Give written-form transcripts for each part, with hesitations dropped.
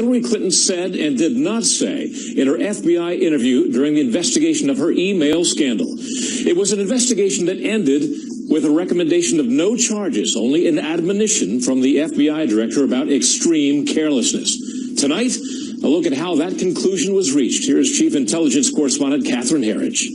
Hillary Clinton said and did not say in her FBI interview during the investigation of her email scandal. It was an investigation that ended with a recommendation of no charges, only an admonition from the FBI director about extreme carelessness. Tonight, a look at how that conclusion was reached. Here is Chief Intelligence Correspondent Catherine Herridge.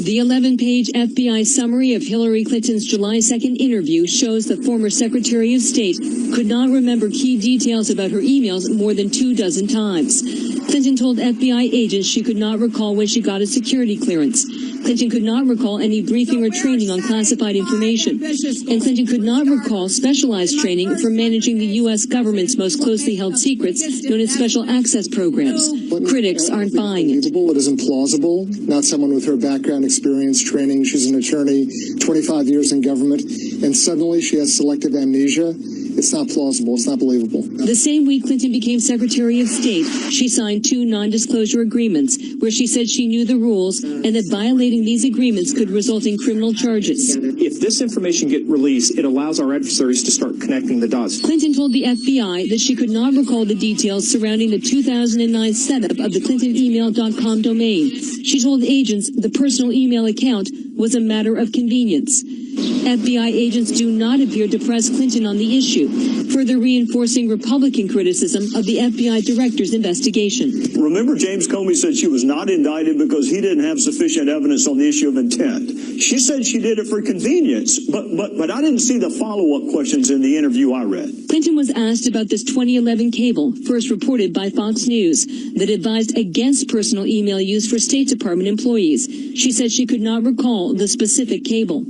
The 11-page FBI summary of Hillary Clinton's July 2nd interview shows the former Secretary of State could not remember key details about her emails more than 24 times. Clinton told FBI agents she could not recall when she got a security clearance. Clinton could not recall any briefing or training on classified information. And Clinton could not recall specialized training for managing the U.S. government's most closely held secrets, known as special access programs. Critics aren't buying it. It isn't plausible. Not someone with her background, experience, training. She's an attorney, 25 years in government, and suddenly she has selective amnesia. It's not plausible. It's not believable. The same week Clinton became Secretary of State, she signed 2 non-disclosure agreements where she said she knew the rules and that violating these agreements could result in criminal charges. If this information gets released, it allows our adversaries to start connecting the dots. Clinton told the FBI that she could not recall the details surrounding the 2009 setup of the ClintonEmail.com domain. She told agents the personal email account was a matter of convenience. FBI agents do not appear to press Clinton on the issue, further reinforcing Republican criticism of the FBI director's investigation. Remember, James Comey said she was not indicted because he didn't have sufficient evidence on the issue of intent. She said she did it for convenience, but I didn't see the follow-up questions in the interview I read. Clinton was asked about this 2011 cable, first reported by Fox News, that advised against personal email use for State Department employees. She said she could not recall the specific cable.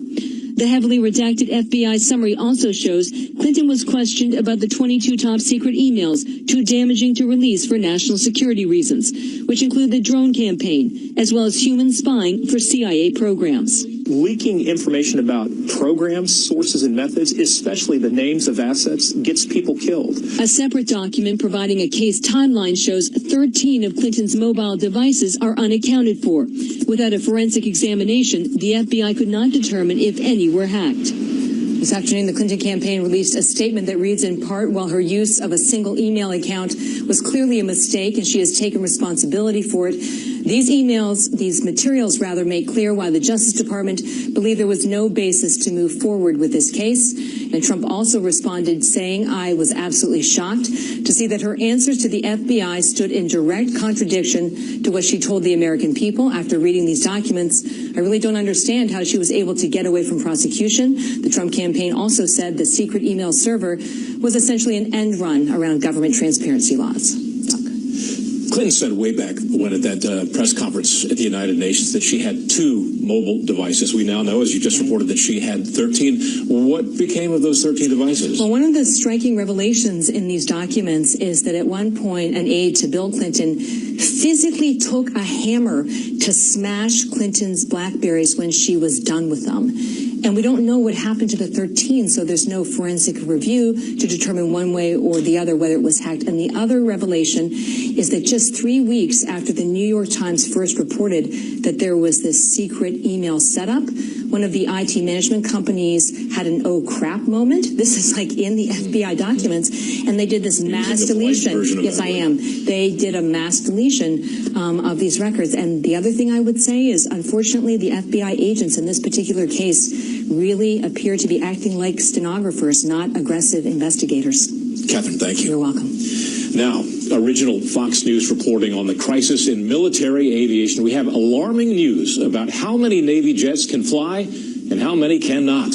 The heavily redacted FBI summary also shows Clinton was questioned about the 22 top-secret emails, too damaging to release for national security reasons, which include the drone campaign, as well as human spying for CIA programs. Leaking information about programs, sources, and methods, especially the names of assets, gets people killed. A separate document providing a case timeline shows 13 of Clinton's mobile devices are unaccounted for. Without a forensic examination, the FBI could not determine if any were hacked. This afternoon, the Clinton campaign released a statement that reads in part, while her use of a single email account was clearly a mistake and she has taken responsibility for it, these materials make clear why the Justice Department believed there was no basis to move forward with this case. And Trump also responded saying, I was absolutely shocked to see that her answers to the FBI stood in direct contradiction to what she told the American people after reading these documents. I really don't understand how she was able to get away from prosecution. The Trump campaign also said the secret email server was essentially an end run around government transparency laws. Clinton said way back when at that press conference at the United Nations that she had 2 mobile devices. We now know, as you just reported, that she had 13. What became of those 13 devices? Well, one of the striking revelations in these documents is that at one point an aide to Bill Clinton physically took a hammer to smash Clinton's BlackBerries when she was done with them. And we don't know what happened to the 13, so there's no forensic review to determine one way or the other whether it was hacked. And the other revelation is that just 3 weeks after the New York Times first reported that there was this secret email setup, one of the IT management companies had an oh crap moment. This is like in the FBI documents, and they did this mass deletion. Yes, I am. They did a mass deletion of these records. And the other thing I would say is, unfortunately, the FBI agents in this particular case really appear to be acting like stenographers, not aggressive investigators. Catherine, thank you. You're welcome. Now, original Fox News reporting on the crisis in military aviation. We have alarming news about how many Navy jets can fly and how many cannot.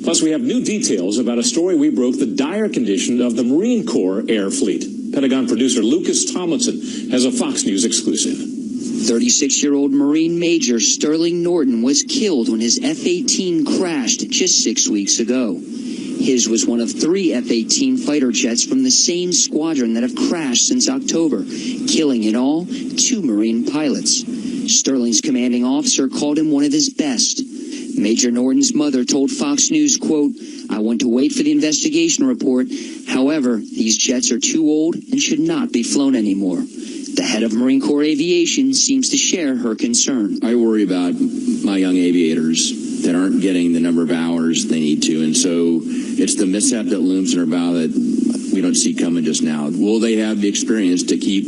Plus, we have new details about a story we broke, the dire condition of the Marine Corps Air Fleet. Pentagon producer Lucas Tomlinson has a Fox News exclusive. 36-year-old Marine Major Sterling Norton was killed when his F-18 crashed just 6 weeks ago. His was one of 3 F-18 fighter jets from the same squadron that have crashed since October, killing in all 2 Marine pilots. Sterling's commanding officer called him one of his best. Major Norton's mother told Fox News, quote, I want to wait for the investigation report. However, these jets are too old and should not be flown anymore. The head of Marine Corps Aviation seems to share her concern. I worry about my young aviators that aren't getting the number of hours they need to, and so it's the mishap that looms in our bow that we don't see coming just now. Will they have the experience to keep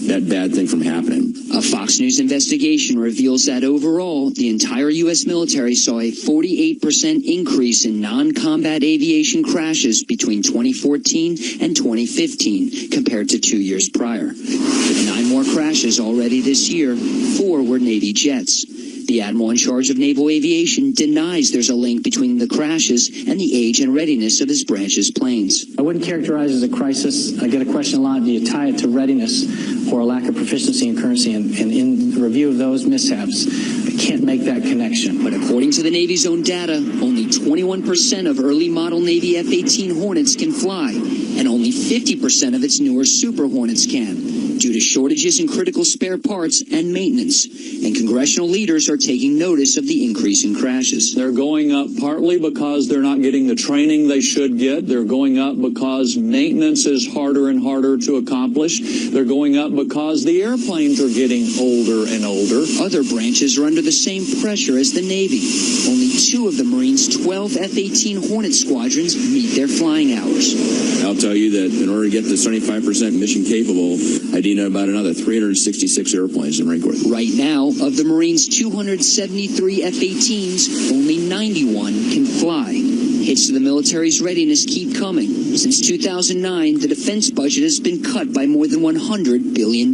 that bad thing from happening? A Fox News investigation reveals that overall, the entire U.S. military saw a 48% increase in non-combat aviation crashes between 2014 and 2015 compared to 2 years prior. With 9 more crashes already this year, 4 were Navy jets. The admiral in charge of naval aviation denies there's a link between the crashes and the age and readiness of his branch's planes. I wouldn't characterize it as a crisis. I get a question a lot, do you tie it to readiness or a lack of proficiency and currency? And in the review of those mishaps, I can't make that connection. But according to the Navy's own data, only 21% of early model Navy F-18 Hornets can fly, and only 50% of its newer Super Hornets can, due to shortages in critical spare parts and maintenance. And congressional leaders are taking notice of the increase in crashes. They're going up partly because they're not getting the training they should get. They're going up because maintenance is harder and harder to accomplish. They're going up because the airplanes are getting older and older. Other branches are under the same pressure as the Navy. Only 2 of the Marines' 12 F-18 Hornet squadrons meet their flying hours. I'll tell you that in order to get to 75% mission capable, I need about another 366 airplanes in the Marine Corps. Right now, of the Marines' 273 F-18s, only 91 can fly. Hits to the military's readiness keep coming. Since 2009, the defense budget has been cut by more than $100 billion,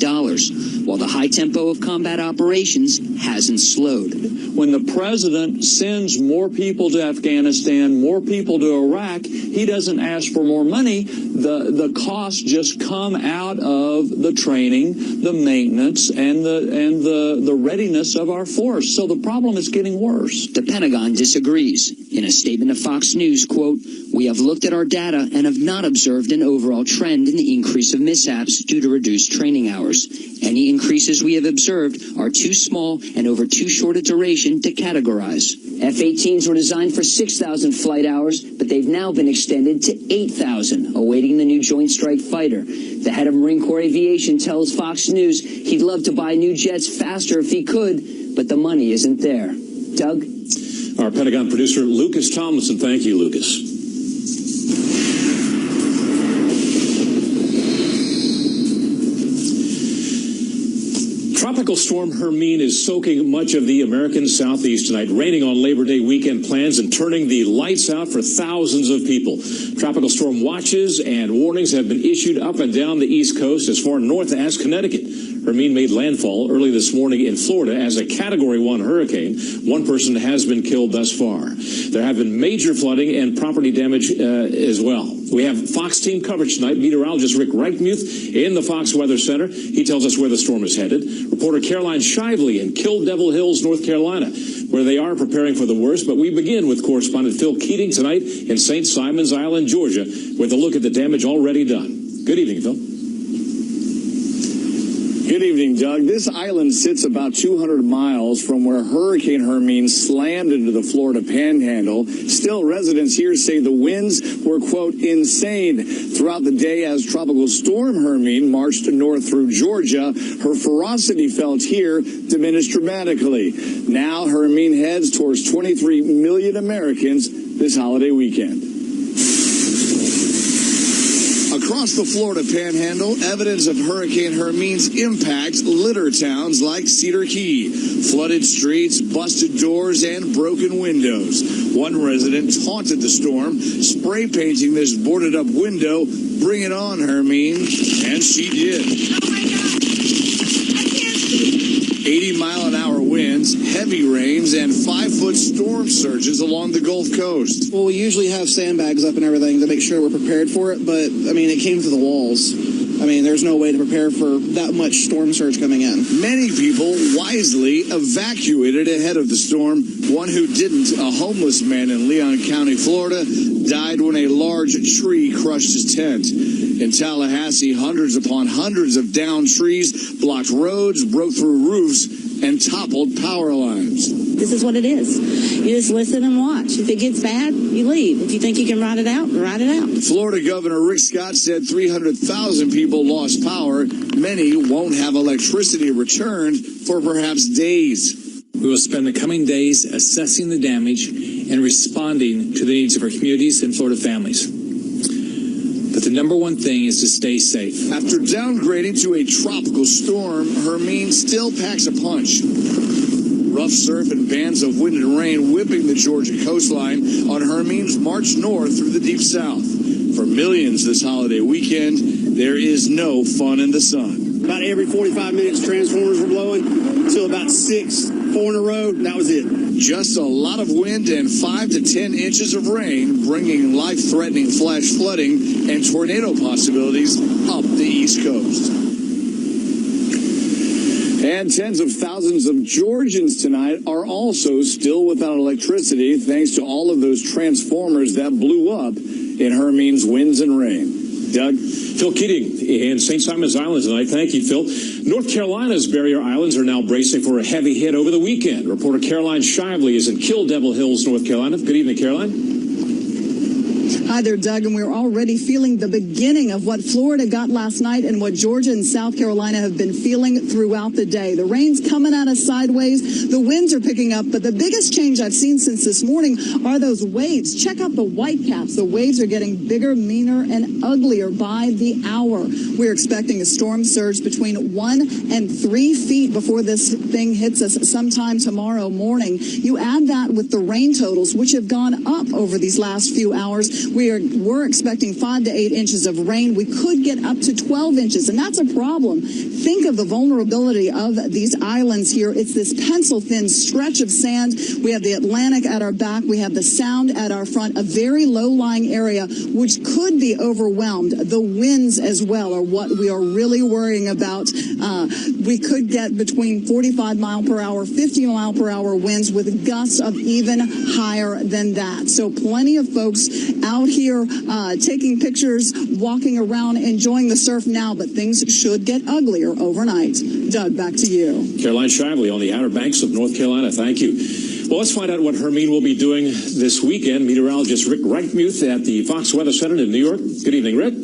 while the high tempo of combat operations hasn't slowed. When the president sends more people to Afghanistan, more people to Iraq, he doesn't ask for more money. The costs just come out of the training, the maintenance, and the readiness of our force. So the problem is getting worse. The Pentagon disagrees. In a statement to Fox News, quote, "We have looked at our data and have not observed an overall trend in the increase of mishaps due to reduced training hours. Any increases we have observed are too small and over too short a duration to categorize." F-18s were designed for 6,000 flight hours, but they've now been extended to 8,000, awaiting the new Joint Strike Fighter. The head of Marine Corps Aviation tells Fox News he'd love to buy new jets faster if he could, but the money isn't there. Doug? Our Pentagon producer, Lucas Tomlinson. Thank you, Lucas. Tropical storm Hermine is soaking much of the American southeast tonight, raining on Labor Day weekend plans and turning the lights out for thousands of people. Tropical storm watches and warnings have been issued up and down the East Coast as far north as Connecticut. Hermine made landfall early this morning in Florida as a Category 1 hurricane. 1 person has been killed thus far. There have been major flooding and property damage as well. We have Fox team coverage tonight. Meteorologist Rick Reichmuth in the Fox Weather Center. He tells us where the storm is headed. Reporter Caroline Shively in Kill Devil Hills, North Carolina, where they are preparing for the worst. But we begin with correspondent Phil Keating tonight in St. Simons Island, Georgia, with a look at the damage already done. Good evening, Phil. Good evening, Doug. This island sits about 200 miles from where Hurricane Hermine slammed into the Florida Panhandle. Still, residents here say the winds were, quote, insane throughout the day as Tropical Storm Hermine marched north through Georgia. Her ferocity felt here diminished dramatically. Now Hermine heads towards 23 million Americans this holiday weekend. Across the Florida Panhandle, evidence of Hurricane Hermine's impact litter towns like Cedar Key. Flooded streets, busted doors, and broken windows. One resident taunted the storm, spray painting this boarded up window. "Bring it on, Hermine." And she did. 80-mile-an-hour winds, heavy rains, and 5-foot storm surges along the Gulf Coast. Well, we usually have sandbags up and everything to make sure we're prepared for it, but, I mean, it came to the walls. I mean, there's no way to prepare for that much storm surge coming in. Many people wisely evacuated ahead of the storm. One who didn't, a homeless man in Leon County, Florida, died when a large tree crushed his tent. In Tallahassee, hundreds upon hundreds of downed trees blocked roads, broke through roofs, and toppled power lines. This is what it is. You just listen and watch. If it gets bad, you leave. If you think you can ride it out, ride it out. Florida Governor Rick Scott said 300,000 people lost power. Many won't have electricity returned for perhaps days. We will spend the coming days assessing the damage and responding to the needs of our communities and Florida families. But the number one thing is to stay safe. After downgrading to a tropical storm, Hermine still packs a punch. Rough surf and bands of wind and rain whipping the Georgia coastline on Hermine's march north through the deep south. For millions this holiday weekend, there is no fun in the sun. About every 45 minutes, transformers were blowing until about 6, 4 in a row. That was it. Just a lot of wind and 5 to 10 inches of rain, bringing life-threatening flash flooding and tornado possibilities up the East Coast. And tens of thousands of Georgians tonight are also still without electricity thanks to all of those transformers that blew up in Hermine's winds and rain. Doug? Phil Keating in St. Simon's Island tonight. Thank you, Phil. North Carolina's barrier islands are now bracing for a heavy hit over the weekend. Reporter Caroline Shively is in Kill Devil Hills, North Carolina. Good evening, Caroline. Hi there, Doug, and we're already feeling the beginning of what Florida got last night and what Georgia and South Carolina have been feeling throughout the day. The rain's coming at us sideways. The winds are picking up, but the biggest change I've seen since this morning are those waves. Check out the whitecaps. The waves are getting bigger, meaner, and uglier by the hour. We're expecting a storm surge between 1 and 3 feet before this thing hits us sometime tomorrow morning. You add that with the rain totals, which have gone up over these last few hours. We're expecting 5 to 8 inches of rain. We could get up to 12 inches, and that's a problem. Think of the vulnerability of these islands here. It's this pencil-thin stretch of sand. We have the Atlantic at our back. We have the Sound at our front, a very low-lying area, which could be overwhelmed. The winds as well are what we are really worrying about. We could get between 45 mile per hour, 50 mile per hour winds with gusts of even higher than that. So plenty of folks out here taking pictures, walking around, enjoying the surf now, but things should get uglier overnight. Doug, back to you. Caroline Shively on the Outer Banks of North Carolina. Thank you. Well, let's find out what Hermine will be doing this weekend. Meteorologist Rick Reichmuth at the Fox Weather Center in New York. Good evening, Rick.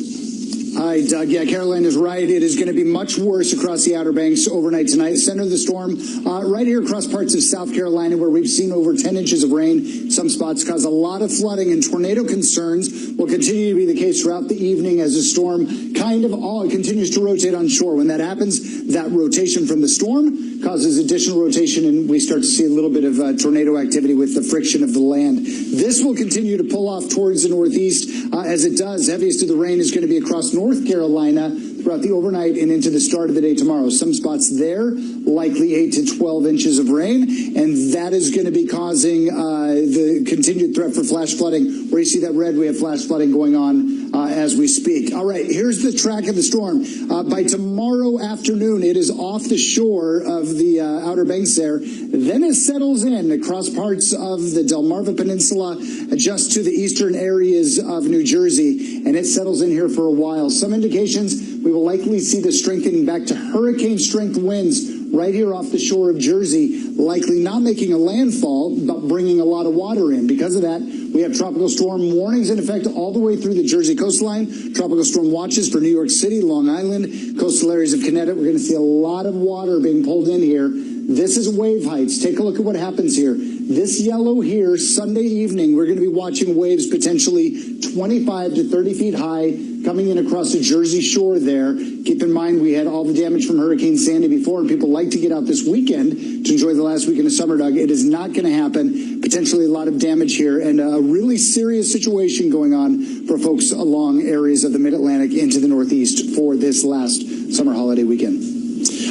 Hi, Doug. Yeah, Caroline is right. It is going to be much worse across the Outer Banks overnight tonight. Center of the storm right here across parts of South Carolina, where we've seen over 10 inches of rain. Some spots cause a lot of flooding, and tornado concerns will continue to be the case throughout the evening as the storm kind of continues to rotate on shore. When that happens, that rotation from the storm causes additional rotation, and we start to see a little bit of tornado activity with the friction of the land. This will continue to pull off towards the northeast as it does. Heaviest of the rain is going to be across North Carolina throughout the overnight and into the start of the day tomorrow. Some spots there, likely 8 to 12 inches of rain, and that is going to be causing the continued threat for flash flooding. Where you see that red, we have flash flooding going on as we speak. All right, here's the track of the storm. By tomorrow afternoon, it is off the shore of the Outer Banks there. Then it settles in across parts of the Delmarva Peninsula, just to the eastern areas of New Jersey, and it settles in here for a while. Some indications we will likely see the strengthening back to hurricane strength winds right here off the shore of Jersey, likely not making a landfall, but bringing a lot of water in. Because of that, we have tropical storm warnings in effect all the way through the Jersey coastline, tropical storm watches for New York City, Long Island, coastal areas of Connecticut. We're going to see a lot of water being pulled in here. This is wave heights. Take a look at what happens here. This yellow here, Sunday evening, we're going to be watching waves potentially 25 to 30 feet high coming in across the Jersey shore there. Keep in mind, we had all the damage from Hurricane Sandy before, and people like to get out this weekend to enjoy the last weekend of summer, Doug. It is not going to happen. Potentially a lot of damage here, and a really serious situation going on for folks along areas of the Mid-Atlantic into the Northeast for this last summer holiday weekend.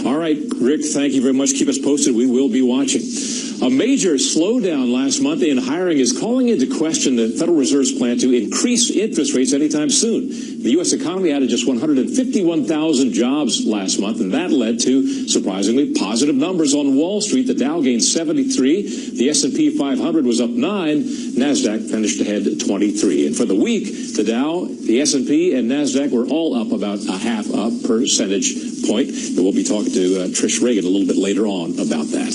All right, Rick, thank you very much. Keep us posted. We will be watching. A major slowdown last month in hiring is calling into question the Federal Reserve's plan to increase interest rates anytime soon. The U.S. economy added just 151,000 jobs last month, and that led to surprisingly positive numbers on Wall Street. The Dow gained 73, the S&P 500 was up 9, NASDAQ finished ahead 23. And for the week, the Dow, the S&P, and NASDAQ were all up about a half a percentage point. And we'll be talking to Trish Reagan a little bit later on about that.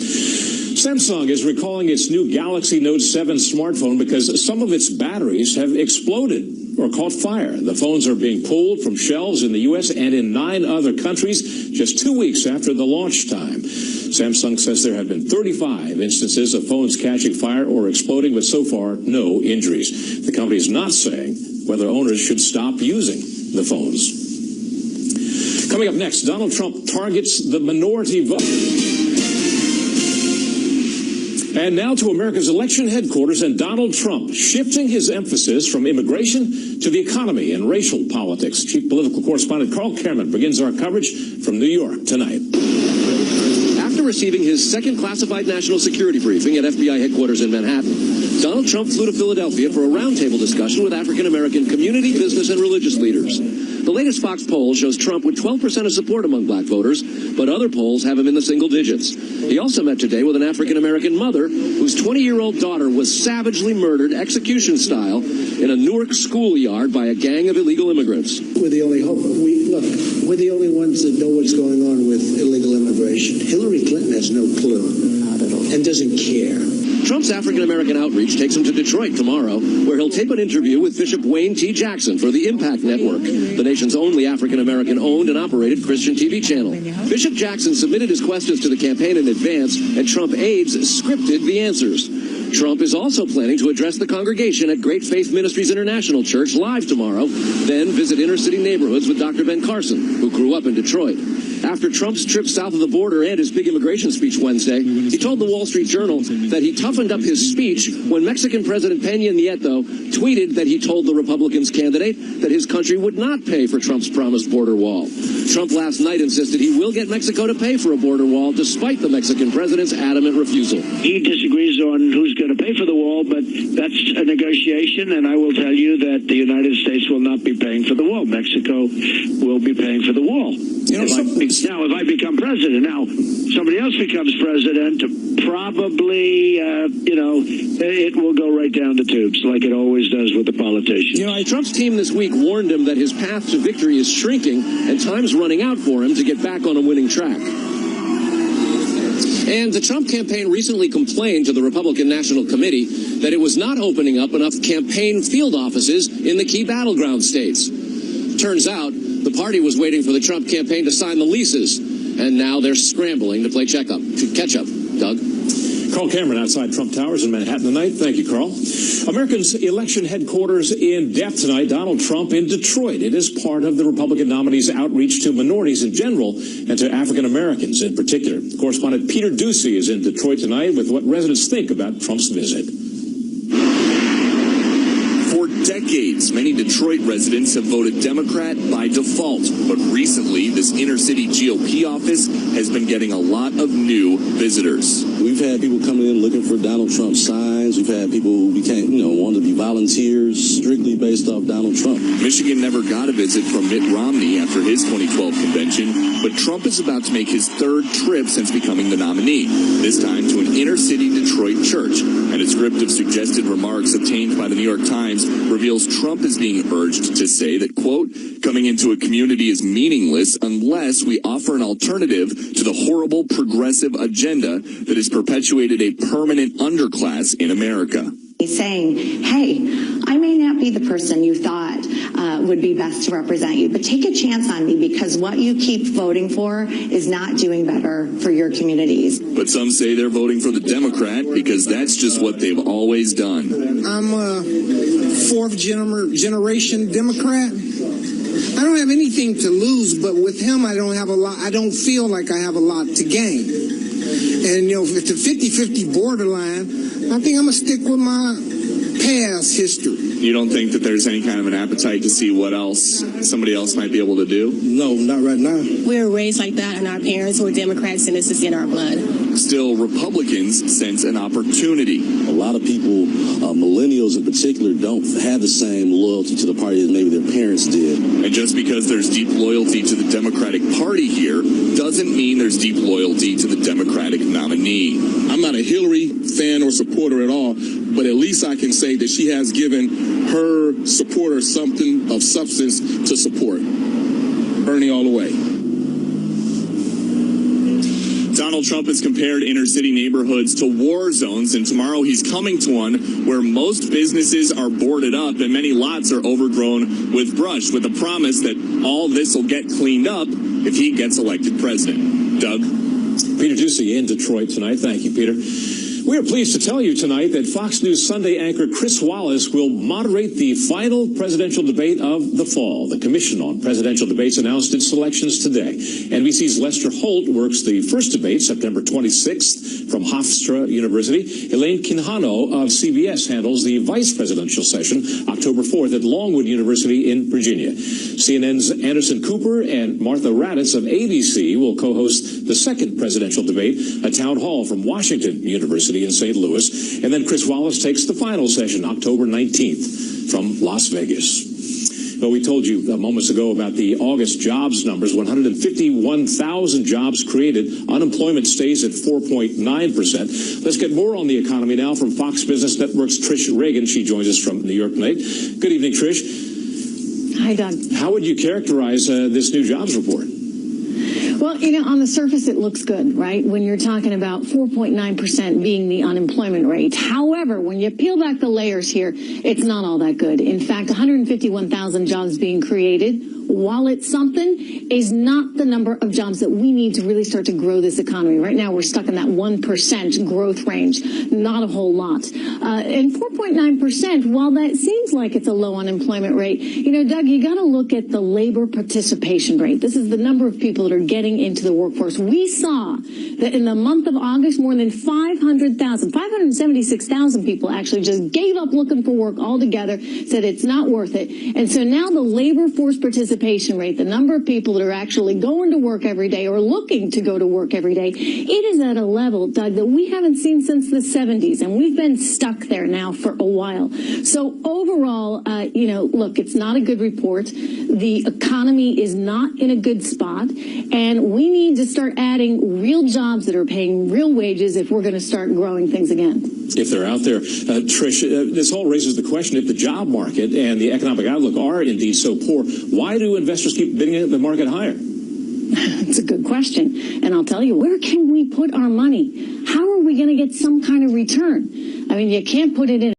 Samsung is recalling its new Galaxy Note 7 smartphone because some of its batteries have exploded or caught fire. The phones are being pulled from shelves in the U.S. and in 9 other countries just 2 weeks after the launch time. Samsung says there have been 35 instances of phones catching fire or exploding, but so far, no injuries. The company is not saying whether owners should stop using the phones. Coming up next, Donald Trump targets the minority vote. And now to America's election headquarters and Donald Trump shifting his emphasis from immigration to the economy and racial politics. Chief political correspondent Carl Cameron begins our coverage from New York tonight. After receiving his second classified national security briefing at FBI headquarters in Manhattan, Donald Trump flew to Philadelphia for a roundtable discussion with African-American community, business, and religious leaders. The latest Fox poll shows Trump with 12% of support among black voters, but other polls have him in the single digits. He also met today with an African-American mother whose 20-year-old daughter was savagely murdered execution style in a Newark schoolyard by a gang of illegal immigrants. We're the only hope. We're the only ones that know what's going on with illegal immigration. Hillary Clinton has no clue and doesn't care. Trump's African-American outreach takes him to Detroit tomorrow, where he'll tape an interview with Bishop Wayne T. Jackson for the Impact Network, the nation's only African-American owned and operated Christian TV channel. Bishop Jackson submitted his questions to the campaign in advance, and Trump aides scripted the answers. Trump is also planning to address the congregation at Great Faith Ministries International Church live tomorrow, then visit inner-city neighborhoods with Dr. Ben Carson, who grew up in Detroit. After Trump's trip south of the border and his big immigration speech Wednesday, he told the Wall Street Journal that he toughened up his speech when Mexican President Peña Nieto tweeted that he told the Republicans candidate that his country would not pay for Trump's promised border wall. Trump last night insisted he will get Mexico to pay for a border wall despite the Mexican president's adamant refusal. He disagrees on who's going to pay for the wall, but that's a negotiation, and I will tell you that the United States will not be paying for the wall. Mexico will be paying for the wall. Now, if I become president, now somebody else becomes president, probably, it will go right down the tubes like it always does with the politicians. Trump's team this week warned him that his path to victory is shrinking and time's running out for him to get back on a winning track. And the Trump campaign recently complained to the Republican National Committee that it was not opening up enough campaign field offices in the key battleground states. Turns out, the party was waiting for the Trump campaign to sign the leases, and now they're scrambling to play catch up. Doug? Carl Cameron outside Trump Towers in Manhattan tonight. Thank you, Carl. Americans' election headquarters in depth tonight. Donald Trump in Detroit. It is part of the Republican nominee's outreach to minorities in general and to African Americans in particular. Correspondent Peter Ducey is in Detroit tonight with what residents think about Trump's visit. For decades, many Detroit residents have voted Democrat by default. But recently, this inner-city GOP office has been getting a lot of new visitors. We've had people coming in looking for Donald Trump signs. We've had people who became, wanted to be volunteers strictly based off Donald Trump. Michigan never got a visit from Mitt Romney after his 2012 convention, but Trump is about to make his third trip since becoming the nominee, this time to an inner-city Detroit church. And a script of suggested remarks obtained by the New York Times reveals Trump is being urged to say that, quote, coming into a community is meaningless unless we offer an alternative to the horrible progressive agenda that has perpetuated a permanent underclass in America. He's saying, hey, I may not be the person you thought would be best to represent you, but take a chance on me because what you keep voting for is not doing better for your communities. But some say they're voting for the Democrat because that's just what they've always done. I'm a fourth generation Democrat. I don't have anything to lose, but with him, I don't have a lot. I don't feel like I have a lot to gain. And, if it's a 50-50 borderline, I think I'm going to stick with my past history. You don't think that there's any kind of an appetite to see what else somebody else might be able to do? No, not right now. We were raised like that, and our parents were Democrats, and it's just in our blood. Still, Republicans sense an opportunity. A lot of people, millennials in particular, don't have the same loyalty to the party as maybe their parents did. And just because there's deep loyalty to the Democratic Party here doesn't mean there's deep loyalty to the Democratic nominee. I'm not a Hillary fan or supporter at all, but at least I can say that she has given her supporters something of substance to support. Bernie all the way. Donald Trump has compared inner-city neighborhoods to war zones, and tomorrow he's coming to one where most businesses are boarded up and many lots are overgrown with brush, with the promise that all this will get cleaned up if he gets elected president. Doug? Peter Ducey in Detroit tonight. Thank you, Peter. We are pleased to tell you tonight that Fox News Sunday anchor Chris Wallace will moderate the final presidential debate of the fall. The Commission on Presidential Debates announced its selections today. NBC's Lester Holt works the first debate, September 26th, from Hofstra University. Elaine Quijano of CBS handles the vice presidential session, October 4th, at Longwood University in Virginia. CNN's Anderson Cooper and Martha Raddatz of ABC will co-host the second presidential debate, a town hall from Washington University in St. Louis. And then Chris Wallace takes the final session, October 19th, from Las Vegas. Well, we told you moments ago about the August jobs numbers, 151,000 jobs created. Unemployment stays at 4.9%. Let's get more on the economy now from Fox Business Network's Trish Reagan. She joins us from New York tonight. Good evening, Trish. Hi, Doug. How would you characterize this new jobs report? Well, on the surface, it looks good, right? When you're talking about 4.9% being the unemployment rate. However, when you peel back the layers here, it's not all that good. In fact, 151,000 jobs being created, while it's something, is not the number of jobs that we need to really start to grow this economy. Right now, we're stuck in that 1% growth range, not a whole lot. And 4.9%, while that seems like it's a low unemployment rate, Doug, you got to look at the labor participation rate. This is the number of people that are getting into the workforce. We saw that in the month of August, more than 576,000 people actually just gave up looking for work altogether, said it's not worth it. And so now the labor force participation rate, the number of people that are actually going to work every day or looking to go to work every day, it is at a level, Doug, that we haven't seen since the 70s, and we've been stuck there now for a while. So overall, look, it's not a good report. The economy is not in a good spot, and we need to start adding real jobs that are paying real wages if we're going to start growing things again. If they're out there. Trish, this all raises the question, if the job market and the economic outlook are indeed so poor, why do investors keep bidding the market higher? It's a good question. And I'll tell you, where can we put our money? How are we going to get some kind of return? I mean, you can't put it in